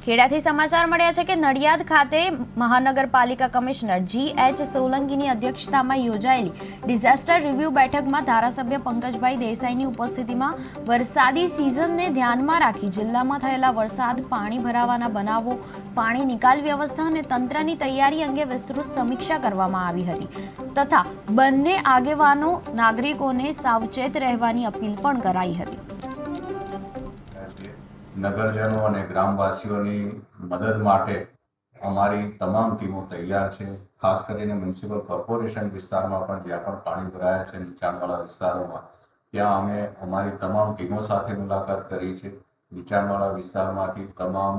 ખેડાથી સમાચાર મળ્યા છે કે નડિયાદ ખાતે મહાનગરપાલિકા કમિશનર GH સોલંકીની અધ્યક્ષતામાં યોજાયેલી ડિઝાસ્ટર રિવ્યુ બેઠકમાં ધારાસભ્ય પંકજભાઈ દેસાઈની ઉપસ્થિતિમાં વરસાદી સિઝનને ધ્યાનમાં રાખી જિલ્લામાં થયેલા વરસાદ, પાણી ભરાવાના બનાવો, પાણી નિકાલ વ્યવસ્થા અને તંત્રની તૈયારી અંગે વિસ્તૃત સમીક્ષા કરવામાં આવી હતી તથા બંને આગેવાનો નાગરિકોને સાવચેત રહેવાની અપીલ પણ કરાઈ હતી। નગરજનો અને ગ્રામવાસીઓની મદદ માટે અમારી તમામ ટીમો તૈયાર છે। ખાસ કરીને મ્યુનિસિપલ કોર્પોરેશન વિસ્તારમાં પણ જ્યાં પણ પાણી ભરાયા છે નીચાણવાળા વિસ્તારોમાં ત્યાં અમે અમારી તમામ ટીમો સાથે મુલાકાત કરી છે। નીચાણવાળા વિસ્તારમાંથી તમામ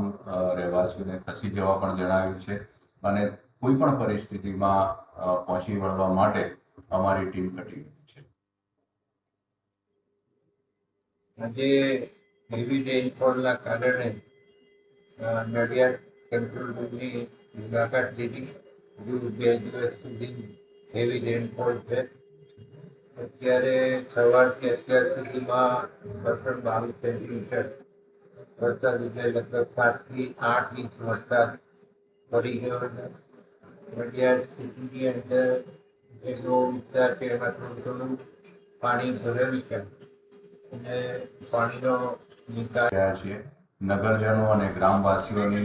રહેવાસીઓને ખસી જવા પણ જણાવ્યું છે અને કોઈ પણ પરિસ્થિતિમાં પહોંચી વળવા માટે અમારી ટીમ કટિબદ્ધ છે। આજે હેવી રેનફોલના કારણે નડિયાદ કંટ્રોલ રૂમની મુલાકાત લીધી। હજુ 2 દિવસ સુધી હેવી રેનફોલ છે। અત્યારે સવારથી અત્યાર સુધીમાં 22 સેન્ટીમીટર વરસાદ એટલે લગભગ 7 થી 8 ઇંચ વરસાદ પડી ગયો છે। નડિયાદ સિટીની અંદર એટલો વિસ્તાર છે એમાં થોડું પાણી ભરેલું છે અને પાણીનો નિકાલ નગરજનો અને ગ્રામવાસીઓની